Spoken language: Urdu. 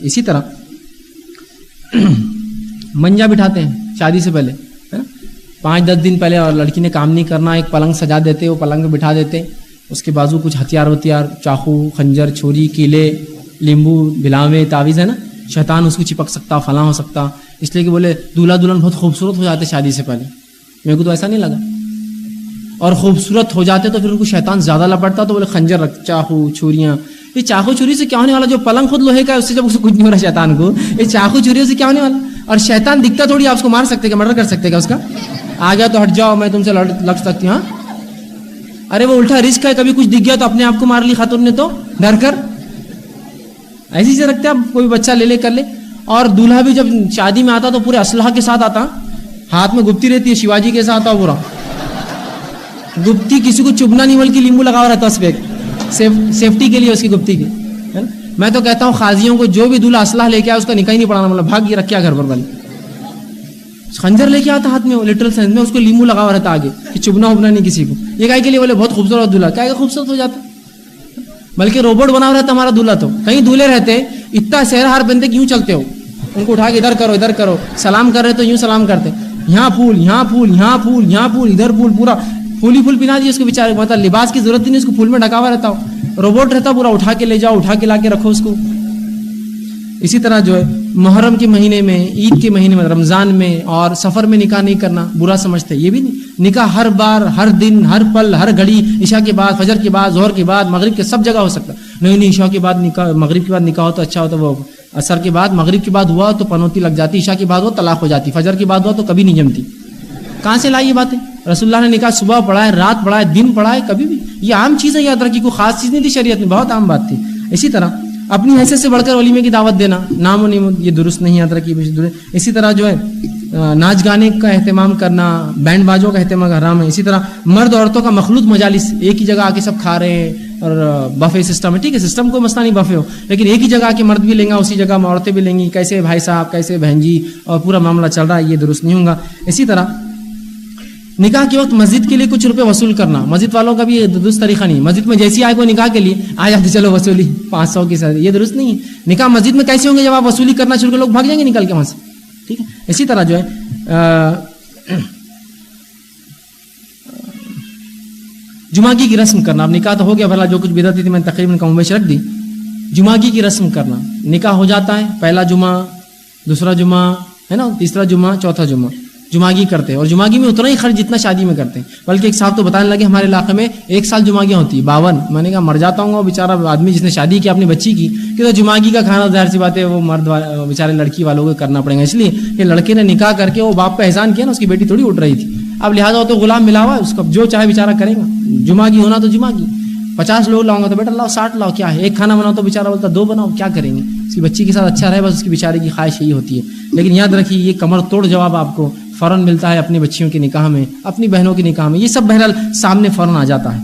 اسی طرح منجا بٹھاتے ہیں شادی سے پہلے، ہے نا، 5-10 دن پہلے، اور لڑکی نے کام نہیں کرنا، ایک پلنگ سجا دیتے، وہ پلنگ پہ بٹھا دیتے، اس کے بازو کچھ ہتھیار چاقو، خنجر، چھری، کیلے، لیمبو، بلاوے، تعویذ، ہے نا، شیطان اس کو چپک سکتا، فلاں ہو سکتا، اس لیے کہ بولے دولہا دلہن بہت خوبصورت ہو جاتے شادی سے پہلے. میرے کو تو ایسا نہیں لگا. اور خوبصورت ہو جاتے تو پھر ان کو شیطان زیادہ لپٹتا، تو بولے خنجر رکھ، چاقو، چھریاں. یہ چاقو چھری سے کیا ہونے والا؟ جو پلنگ خود لوہے کا ہے اس سے جب کچھ نہیں ہو رہا شیطان کو، یہ چاقو چھریوں سے کیا ہونے والا؟ اور شیطان دکھتا تھوڑی، آپ اس کو مار سکتے کیا، مرڈر کر سکتے کیا اس کا؟ آ گیا تو ہٹ جاؤ، میں تم سے لگ سکتی ہوں. ہاں، ارے وہ الٹا رسک ہے، کبھی کچھ دکھ گیا تو اپنے آپ کو مار لی خاتون نے تو ڈر کر. ایسی چیزیں رکھتے آپ، کوئی بچہ لے کر لے. اور دولہا بھی جب شادی میں آتا تو پورے اسلحہ کے ساتھ آتا، ہاتھ میں گپتی رہتی ہے، شیواجی کے ساتھ آتا پورا گپتی، کسی کو چبھنا نہیں، بلکہ لیمبو لگا ہوا رہتا اس پہ سیفٹی کے لیے اس کی گپتی کی. میں تو کہتا ہوں قاضیوں کو جو بھی دولہا اسلحہ لے کے آیا اس کا نکاح ہی نہیں پڑھانا، مطلب بھاگ یہ رکھیا گھر پر بل. خنجر لے کے آتا ہاتھ میں، لٹرل سینس میں، اس کو لیمبو لگا ہوا رہتا آگے کہ چبھنا وبنا نہیں کسی کو. یہ کہے کے لیے بولے بہت خوبصورت دولہا، کیا خوبصورت ہو جاتا، بلکہ روبوٹ بنا ہوا رہتا ہمارا دولہا. تو کہیں دولہے رہتے اتنا شہر ہار بنتے کیوں چلتے ہو، ان کو اٹھا کے ادھر کرو، سلام کر رہے تو یوں سلام کرتے، یہاں پھول، یہاں پھول، یہاں پھول، یہاں پھول، ادھر پھول، پورا پھول ہی پھول پہنا دیے اس کو بیچارے، مطلب لباس کی ضرورت ہی نہیں، اس کو پھول میں ڈھکا ہوا رہتا ہو. روبوٹ رہتا پورا، اٹھا کے لے جاؤ، اٹھا کے لا کے رکھو اس کو. اسی طرح جو ہے محرم کے مہینے میں، عید کے مہینے میں، رمضان میں اور سفر میں نکاح نہیں کرنا برا سمجھتے. یہ بھی نہیں، نکاح ہر بار، ہر دن، ہر پل، ہر گھڑی، عشاء کے بعد، فجر کے بعد، ظہر کے بعد، مغرب کے سب جگہ ہو سکتا. نہیں عشاء کے بعد نکاح، مغرب کے بعد نکاح ہو تو اچھا ہوتا، وہ عصر کے بعد، مغرب کے بعد ہوا تو پنوتی لگ جاتی، عشاء کے بعد وہ طلاق ہو جاتی، فجر کے بعد ہوا تو کبھی نہیں جمتی. کہاں سے لائی یہ باتیں؟ رسول اللہ نے نکاح صبح پڑھا ہے، رات پڑھا ہے، دن پڑھا ہے، کبھی بھی. یہ عام چیز ہے، یاد رکھیے، کوئی خاص چیز نہیں تھی شریعت میں، بہت عام بات تھی. اسی طرح اپنی حیثیت سے بڑھ کر ولیمے کی دعوت دینا، نام و نیم، یہ درست نہیں، یاد رکھیے. اسی طرح جو ہے ناچ گانے کا اہتمام کرنا، بینڈ بازوں کا اہتمام حرام ہے. اسی طرح مرد عورتوں کا مخلوط مجالس، ایک ہی جگہ آ کے سب کھا رہے ہیں، اور بفے سسٹم ہے، ٹھیک ہے، سسٹم کوئی مسئلہ نہیں، بفے ہو، لیکن ایک ہی جگہ آ کے مرد بھی لیں گا، اسی جگہ میں عورتیں بھی لیں گی، کیسے بھائی صاحب، کیسے بہن جی، اور پورا معاملہ چل رہا ہے، یہ درست نہیں ہوگا. اسی طرح نکاح کے وقت مسجد کے لیے کچھ روپے وصول کرنا، مسجد والوں کا بھی درست طریقہ نہیں. مسجد میں جیسی آئے کوئی نکاح کے لیے آ جاتے، چلو وصولی 500 کی ساتھ، یہ درست نہیں ہے. نکاح مسجد میں کیسے ہوں گے؟ جب آپ وصولی کرنا شروع کر، لوگ بھاگ جائیں گے نکل کے وہاں سے، ٹھیک ہے. اسی طرح جو ہے جمعگی کی رسم کرنا. اب نکاح تو ہو گیا، بھلا جو کچھ بدعت تھی میں نے تقریباً کم بیش رکھ دی. جمعگی کی رسم کرنا، نکاح ہو جاتا ہے، پہلا جمعہ، دوسرا جمعہ، ہے نا، تیسرا جمعہ، چوتھا جمعہ جمعگی کرتے ہیں. اور جمعگی میں اتنا ہی خرچ جتنا شادی میں کرتے ہیں. بلکہ ایک صاحب تو بتانے لگے ہمارے علاقے میں 1 سال جمعگیاں ہوتی ہے 52. میں نے کہا مر جاتا ہوں گا بیچارہ آدمی جس نے شادی کی اپنی بچی کی، کہ تو جمعگی کا کھانا ظاہر سی بات ہے وہ مرد بیچارے لڑکی والوں کو کرنا پڑے گا، اس لیے کہ لڑکے نے نکاح کر کے وہ باپ پہ احسان کیا نا، اس کی بیٹی تھوڑی اٹھ رہی تھی. اب لہٰذا وہ تو غلام ملا ہوا ہے، اس کا جو چاہے بیچارہ کرے گا. جمعگی ہونا تو جمعگی، 50 لوگ لاؤں گا تو بیٹا لاؤ 60 لاؤ، کیا ہے، ایک کھانا بناؤ تو بیچارہ بولتا 2 بناؤ، کیا کریں گے. اس کی بچی کے ساتھ اچھا رہے، بس اس کی بیچارے کی خواہش یہی ہوتی ہے. لیکن یاد رکھیے یہ کمر توڑ جواب آپ کو فوراً ملتا ہے اپنی بچیوں کے نکاح میں، اپنی بہنوں کے نکاح میں، یہ سب بہرحال سامنے فوراً آ جاتا ہے.